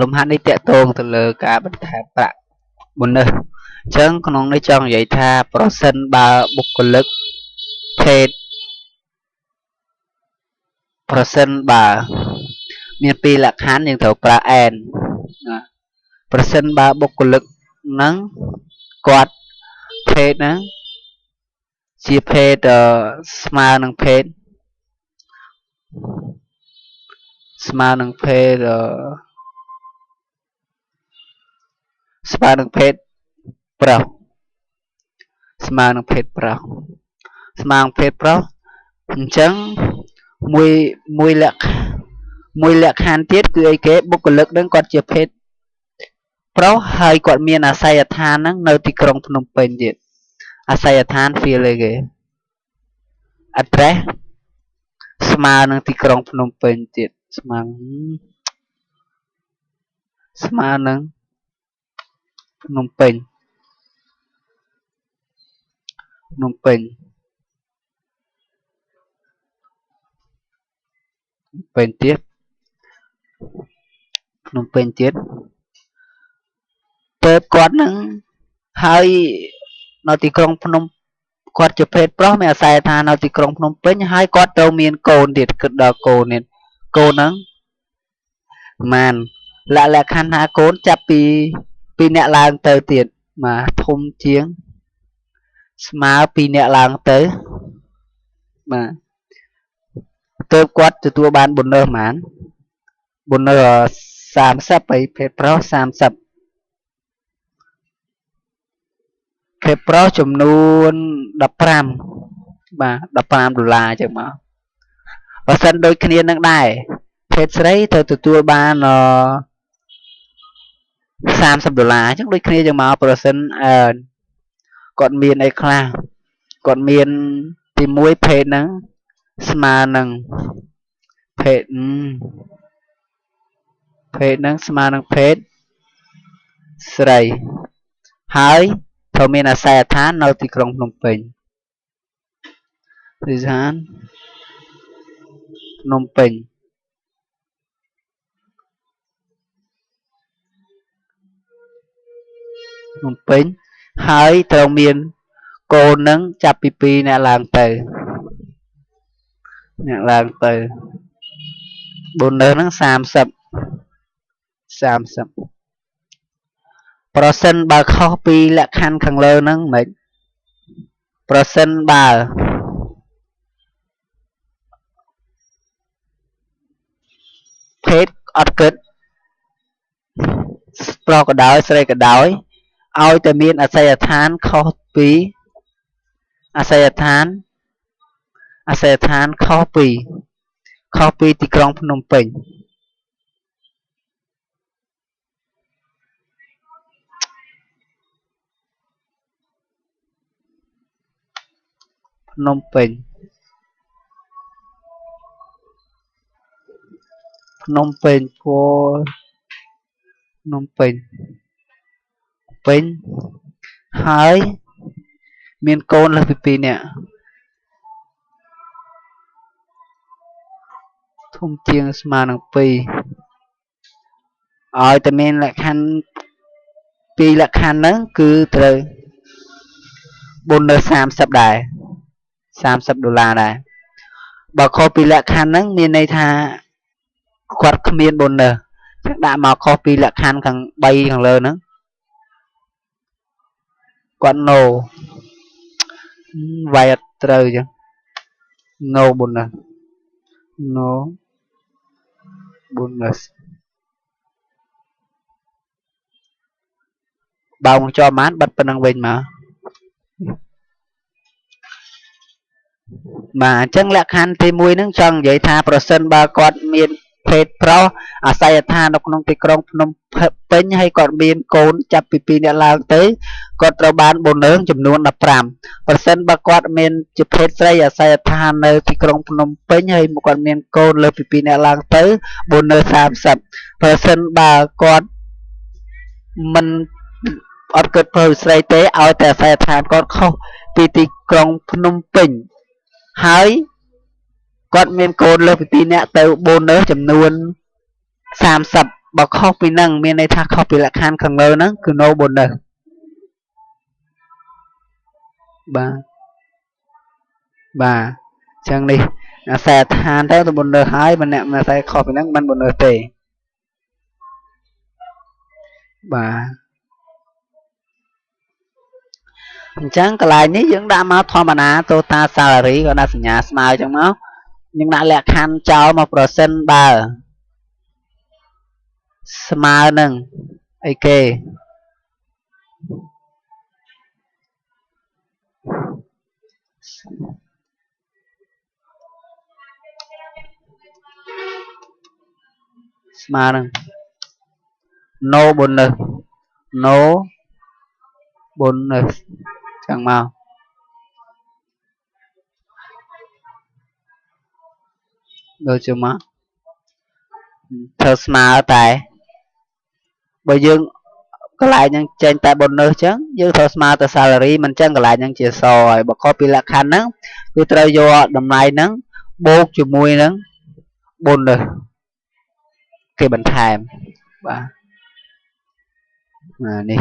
លំហាត់នេះតកតងទៅលើការបន្ថែមប្រាក់មុននេះអញ្ចឹងក្នុងនេះចង់និយាយថាប្រសិនបើបុគ្គលិកភេទប្រសិនបើមានពីរលក្ខខណ្ឌយើងត្រូវប្រើ n ណាប្រសិនបើបុគ្គលិកហ្នឹងគាត់ភេទហ្នឹងជាភេទស្មើនឹងភេទស្មើនឹងភេទស្មើនឹងភេទប្រុសស្មើនឹងភេទប្រុសស្មើនឹងភេទប្រុសអញ្ចឹងមួយលក្ខខណ្ឌទៀតគឺអីគេបុគ្គលិកនឹងគាត់ជាភេទប្រុសហើយគាត់មានអាស័យដ្ឋានហ្នឹងនៅទីក្រុងភ្នំពេញទៀតអាស័យដ្ឋាន feel អីគេ address ស្មើនឹងទីក្រុងភ្នំពេញទៀតស្មើនឹងភ្នំពេញទៀតភ្នំពេញទៀតទៅគាត់នឹងហើយនៅទីក្រុងភ្នំគាត់ជាភេទប្រុសមានអាស័យដ្ឋាននៅទីក្រុងភ្នំពេញហើយគាត់ត្រូវមានកូនទៀតគិតដល់កូននេះកូនហ្នឹងបានលក្ខខណ្ឌថាកូនចាប់ពីអ្នកឡើងទៅទៀតបាទធំជាងស្មើពីអ្នកឡើងទៅបាទទៅគាត់ទទួលបានបុណ្យប៉ុន្មានបុណ្យ30ហើយភេទប្រុស30ភេទប្រុសចំនួន15បាទ$15អញ្ចឹងមកបើសិនដូចគ្នានឹងដែរភេទស្រីត្រូវទទួលបាន$30អញ្ចឹងដូចគ្នាចឹងមកប្រសិនគាត់មានអីខ្លះគាត់មានទី1ភេទហ្នឹងស្មើនឹងភេទហ្នឹងស្មើនឹងភេទស្រីហើយត្រូវមានអាស័យដ្ឋាននៅទីក្រុងភ្នំពេញទីស្ថានភ្នំពេញហើយត្រូវមានកូននឹងចាប់ពី2អ្នកឡើងទៅបុណ្យហ្នឹង30ប្រសិនបើខុសពីលក្ខខណ្ឌខាងលើហ្នឹងមិនប្រសិនបើភេទអត់គិតប្រុសក៏ដោយស្រីក៏ដោយឲ្យតែមានអាស័យដ្ឋានខុសពីអាស័យដ្ឋានខុសពីទីក្រុងភ្នំពេញភ្នំពេញហើយមានកូនលើសពី2នាក់ធំជាងស្មើនឹង2ឲ្យតែមានលក្ខខណ្ឌ2លក្ខខណ្ឌហ្នឹងគឺត្រូវបុណ្យ30ដែរ$30ដែរបើខុសពីលក្ខខណ្ឌហ្នឹងមានន័យថាគាត់គ្មានបុណ្យចឹងដាក់មកខុសពីលក្ខខណ្ឌខាង3ខាងលើហ្នឹងគាត់ no វាយអត់ត្រូវចឹង no bonus បើមកចូលបានបិទប៉ុណ្្នឹងវិញមកបាទអញ្ចឹងលក្ខខណ្ឌទី1ហ្នឹងចង់និយាយថាប្រសិនបើគាត់មានភេទប្រុសអាស័យដ្ឋាននៅក្នុងទីក្រុងភ្នំពេញហើយគាត់មានកូនចាប់ពី2អ្នកឡើងទៅគាត់ត្រូវបានបូនើងចំនួន15ប្រសិនបើគាត់មានជាភេទស្រីអាស័យដ្ឋាននៅទីក្រុងភ្នំពេញហើយគាត់មានកូនលើសពី2អ្នកឡើងទៅបូនើ30ប្រសិនបើគាត់មិនអត់គិតព្រោះស្រីទេឲ្យតែអាស័យដ្ឋានគាត់ខុសពីទីក្រុងភ្នំពេញហើយគាត់មានកូនលើសពី2នាក់ទៅបូនើចំនួន30 បើខុសពីនឹងមានន័យថាខុសពីលក្ខខណ្ឌខាងលើហ្នឹងគឺ no bonus បាទចឹងនេះអាស័យដ្ឋានទៅ bonus ហើយម្នាក់អាស័យខុសពីហ្នឹងមិន bonus ទេបាទអញ្ចឹងកន្លែងនេះយើងដាក់មកធម្មតា total salary ក៏ដាក់សញ្ញាស្មើអញ្ចឹងមកយើងដាក់លក្ខខណ្ឌចោលមក percent បើស្មើនឹងអីគេស្មើនឹង no bonus no bonus ចឹងមកដូចជាមកធ្វើស្មើតែបើយើងកន្លែងហ្នឹងចេញតែ bonus ចឹងយើងត្រូវស្មើទៅ salary មិនចឹងកន្លែងហ្នឹងជាសហើយបើខុសពីលក្ខខណ្ឌហ្នឹងគឺត្រូវយកតម្លៃហ្នឹងបូកជាមួយនឹង bonus គេបន្ថែមបាទនេះ